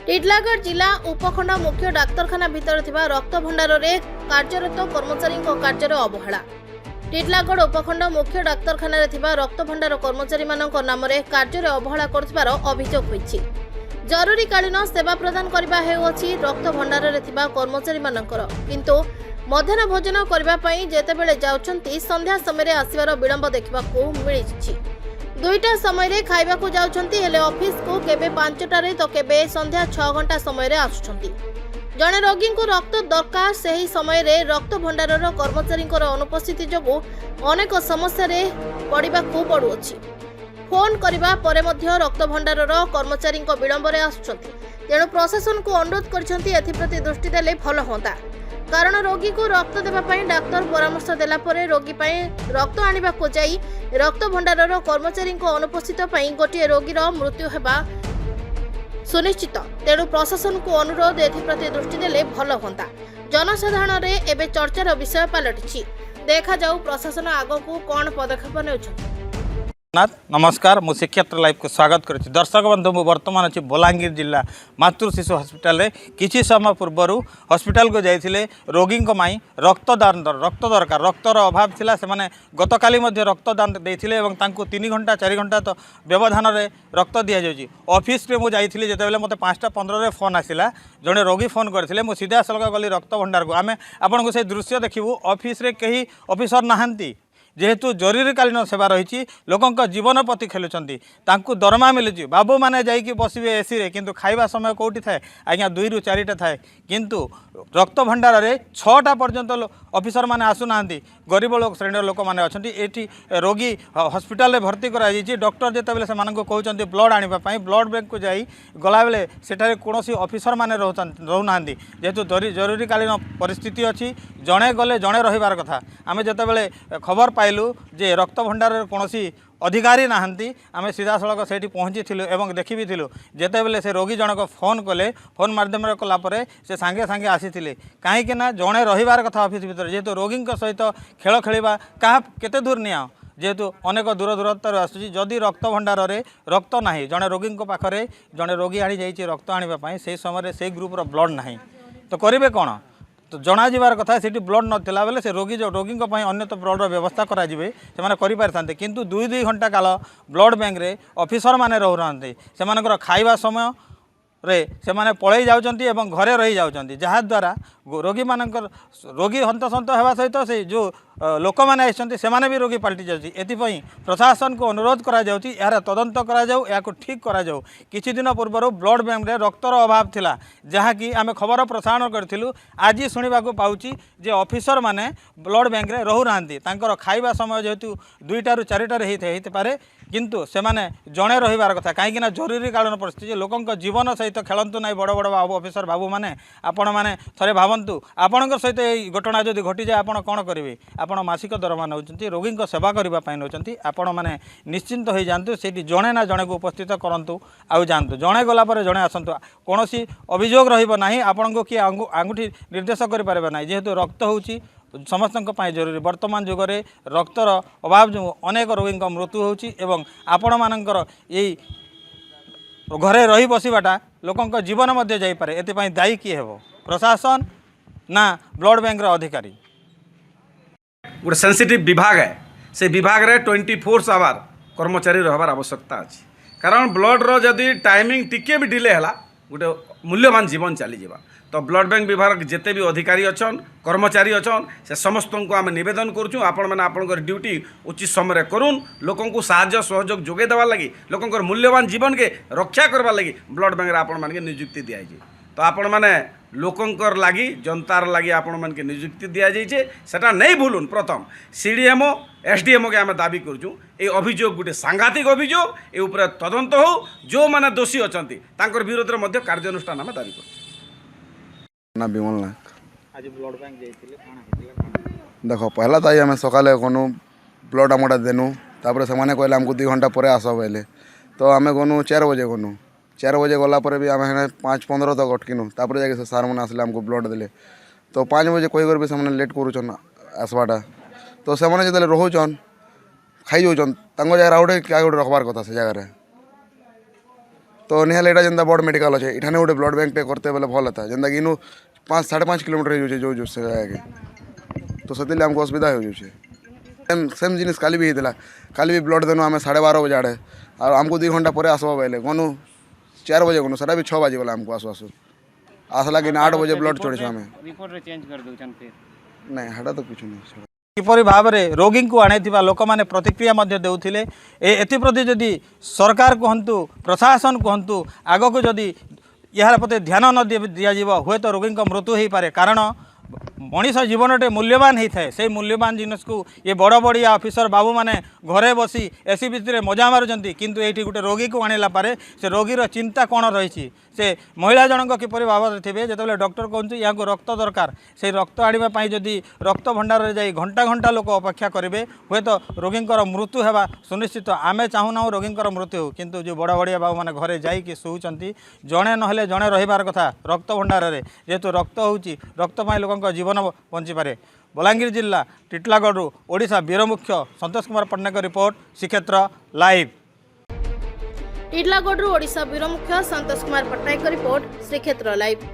टिटलागढ़ जिला उपखंड मुख्य डाक्तरखाना भितर थिबा रक्त भंडार रे कार्यरत कर्मचारी कार्यर अवहेला। टिटलागढ़ उपखंड मुख्य डाक्तरखाना रे थिबा रक्त भंडार कर्मचारी मानक नाम रे कार्य अवहेला करथिबार अभियोग होईछि। जरूरीकालीन सेवा प्रदान करबा हेउछि रक्त भंडार रे थिबा कर्मचारी मानकर, किंतु मध्याह्न भोजन करबा पई जेतेबेले जाउछंती संध्या समय रे आसीबार विलंब देखबाकू मिलिछि। दुईटा समय खाइबा को जाउछंती हेले ऑफिस को केबे 5टारे तो केबे संध्या 6 घंटा समय रे आसुछंती। जणे रोगी को रक्त दरकार सही समय रे रक्त भंडारर कर्मचारी अनुपस्थिति जोगु अनेक समस्या रे पड़िबा को पड़ुछि। फोन करिबा परे मध्य रक्त भंडारर कर्मचारी विलंब रे आसुछंती। तेणु प्रशासन को अनुरोध करछंती एथिप्रति दृष्टि देले भल होता, कारण रोगी को रक्त देवा पई डाक्टर परामर्श देला परे रोगी पई रक्त आनिबा को जाई रक्त भंडारर कर्मचारी अनुपस्थित पई गोटे रोगीर मृत्यु हेबा सुनिश्चित। तेणु प्रशासन को अनुरोध एथिप्रति दृष्टि देले भल होता। जनसाधारण रे एबे चर्चार विषय पलटिछि। देखा जाऊ प्रशासन आगो को कोन पदक्षेप नेउछ। नमस्कार, मु श्रीक्षेत्र लाइव को स्वागत करुच्ची। दर्शक बंधु मु वर्तमान अच्छी बलांगीर जिला मातृ शिशु हॉस्पिटल किछि समय पूर्वर हॉस्पिटल को जाइए रोगी रक्तदान रक्त दरकार रक्तर अभाव थिला। से माने गतकाली मध्य रक्तदान देथिले एवं तांको 3 घंटा 4 घंटा तो व्यवधान रे रक्त दिया जाउची। ऑफिस रे मु जाइथिले जेतेबेले मते 5:15 रे फोन आसिला, जणे रोगी फोन करथिले। मु सीधा सलगा गली रक्त भंडार को आमे आपन को से दृश्य देखिबू। ऑफिस रे कहीं ऑफिसर नाहंती, जेहेतु जरूरीकालीन सेवा रही लोकों जीवन प्रति खेलुंट तांकू दरमा मिलूँ। बाबू मैंने जाइए बसवे एसी रे, किंतु खाइबा समय कौटी थाए आज्ञा 2 ରୁ 4टा थाए, किंतु रक्त भंडार रे 6टा पर्यंत ऑफिसर माने आसुना। गरीब लोक श्रेणी लोक मैंने अच्छा ये रोगी हॉस्पिटल भर्ती कराई। डॉक्टर जितेबाला से कहते ब्लड आने ब्लड बैंक को जाई गला बेले सेठारे कौन ऑफिसर माने रोना, जेहेतु जरूरीकालीन परिस्थिति अच्छी जड़े गले जड़े रहीबार कथा। आम जितेबाला खबर पाइलु जे रक्त भंडार कौन अधिकारी नाहंती, आम सीधा सड़क से पहुँची एवं देखी भी जितेबाला से रोगी जनक फोन कले, फोन माध्यम कलापर से सांगे सांगे आसी कहीं जड़े रहीबार कथा ऑफिस भीतर। जेहेतु रोगी सहित खेल खेलवा क्या केते दूर निया, जेहेतु अनेक दूर दूरत्व आसूँ। जदि रक्त भंडार रे रक्त ना जड़े रोगी पाखे जड़े रोगी आनी जाइए रक्त आने से समय से ग्रुपर ब्लड ना, तो करेंगे कौन? तो जना जीवार कथा से ब्लड नाला बेले से रोगी रोगी अन्य तो ब्लड व्यवस्था कराଯିए से किंतु 2-2 घंटा काल ब्लड बैंक रे ऑफिसर माने रहना से खाइबा समय रे से माने पलई जाउचंती एवं घरे रही जाउचंती, जहाँ द्वारा रोगी मानकर रोगी हंतसंत होगा सहित से जो लोक मैंने आसती से भी रोगी पलटि जाउची। एथिपई प्रशासन को अनुरोध करा जाउची यार तदंत करा जाऊ, या ठीक करा जाऊ। किछि दिन पूर्व ब्लड बैंक रे रक्तर अभाव थिला, जहाँ कि आम खबर प्रसारण करथिलु। आज शुणा पाउची जे ऑफिसर माने ब्लड बैंक रे रहू नांती, तांकर खाइबा समय जेहेतु 2टा ରୁ 4टारे होते पारे, किंतु से माने जड़े रहीबार कथा। कहीं जरूरीकालीन परिस्थिति लोकों जीवन सहित खेलतु ना। बड़ बड़ बाबू ऑफिसर बाबू मैंने आपण मैंने थे भावतु आपण सहित ये घटना जदि घटी जाए आपण कौन करेंगे? आपण मासिक दरमा नौ रोगी सेवा करने नौ आपण मैंने निश्चिंत हो जातु। से जड़े ना जड़े को उपस्थित करूँ आउ जातु, जड़े गलापर जड़े आसतु। कौन अभियोग रहा आपण को किए आंगुठी निर्देश करें ना, जेहेतु रक्त हो समस्त जरूरी। वर्तमान जुग में रक्तर अभाव जो अनेक रोगी मृत्यु होती आपण मानकर यही घरे रही बसवाटा लोकों जीवन मध्य जापे। एपाई दायी किए हेब? प्रशासन ना ब्लड बैंक अधिकारी? गोटे सेंसिटिव विभाग है, से विभाग रे 24 आवर कर्मचारी रहार आवश्यकता अच्छी। कारण ब्लड रो जदि टाइमिंग टिके भी डिले है गोटे मूल्यवान जीवन चली जावा। तो ब्लड बैंक विभाग जिते भी अधिकारी अच्छन कर्मचारी अच्छन से समस्त को आम नवेदन करूँ आपण मैंने आपंकर ड्यूटी उचित समय करूँ। लोकों को साहाय्य सहयोग जोगे देवार लगी, लोकों मूल्यवान जीवन के रक्षा करवार लगी ब्लड बैंक आपण मान नियुक्ति दिया। तो आपण मैंने लोकंर लगी जनतार लगी आपण मान के नियुक्ति दि जाइए, सेटा नहीं भूलुन। प्रथम सीडीएमओ एसडीएमओ के आम दाबी करूँ ये अभियोग गोटे सांघातिक अभियोग, ये उपर तदंत हो। जो मैंने दोषी अच्छा विरोध में कार्यानुष्ठान आम दाबी कर। ना विमल नायक आज ब्लड बैंक देख पहला तो आम सकाले गनु ब्लड आमटा देनु, तापर से कहले आमको 2 घंटा पर आस बोले। तो आम गनु 4 बजे गनु, 4 बजे गलापर भी आम 5:15 तक अटकिनु। तापर जाके सार मैंने आसले आमको ब्लड देले। तो 5 बजे कहीकर भी से लेट करूचन आसवाटा। तो से जो रोचन खाई जाऊन जगह आउटे क्या गोटे रखबार कथा से जगह तो निहाल एटा जेनता बड़ मेडिकल अच्छे इठाने गोटे ब्लड बैंक टे करते बोले भल था जेनता कि इनू 5-5.5 किलोमीटर हो जो से आगे तो से आमको असुविधा हो जाए सेम सेम जिनिस काली भी होता काली भी ब्लड देनु आम 12:30 बजे आड़े और आमको 2 घंटा पर आसब बोले गनु 4 बजे गनु सेटा भी 6 बजे गला आमको आसु आसु आसला कि 8 बजे ब्लड चढ़े आम रिपोर्ट रे चेंज कर दउछन फिर नहीं हेटा तो कुछ नहीं किपरि भाव में रोगी को आने लोक मैंने प्रतिक्रिया देउथिले एप्रति जदि सरकार कहतु प्रशासन कहतु आग को जदि यार प्रति ध्यान न दिज्व हुए तो रोगी मृत्यु हो पारे कारण मनीष जीवनटे मूल्यवान होता है से मूल्यवान जिनस को ये बड़ बड़िया ऑफिसर बाबू मैंने घरे बसी एसी भितर मजा मारुंट किंतु ये गोटे रोगी को आनिला पारे से रोगीर चिंता कौन रही से महिला जनक किपरि भाव में थे जो डॉक्टर कहते यहाँ को रक्त दरकार से रक्त आने जदि रक्त भंडार में जाई घंटा घंटा लोक अपेक्षा करेंगे हुए तो रोगी मृत्यु होगा सुनिश्चित आमे चाहूना रोगी मृत्यु हो किंतु जो बड़ बड़िया बाबू मैंने घरे जाइए शोचती जड़े ना जड़े रहीबार कथा रक्त भंडार में जेहेतु रक्त होची रक्त लोक जीवन बंची पारे। बलांगीर जिला टिटलागढ़ ओडिशा वीरमुख्य संतोष कुमार पट्टनायक रिपोर्ट श्रीक्षेत्र लाइव। टिटलागढ़ ओडिशा वीरमुख्य संतोष कुमार पट्टनायक रिपोर्ट श्रीक्षेत्र लाइव।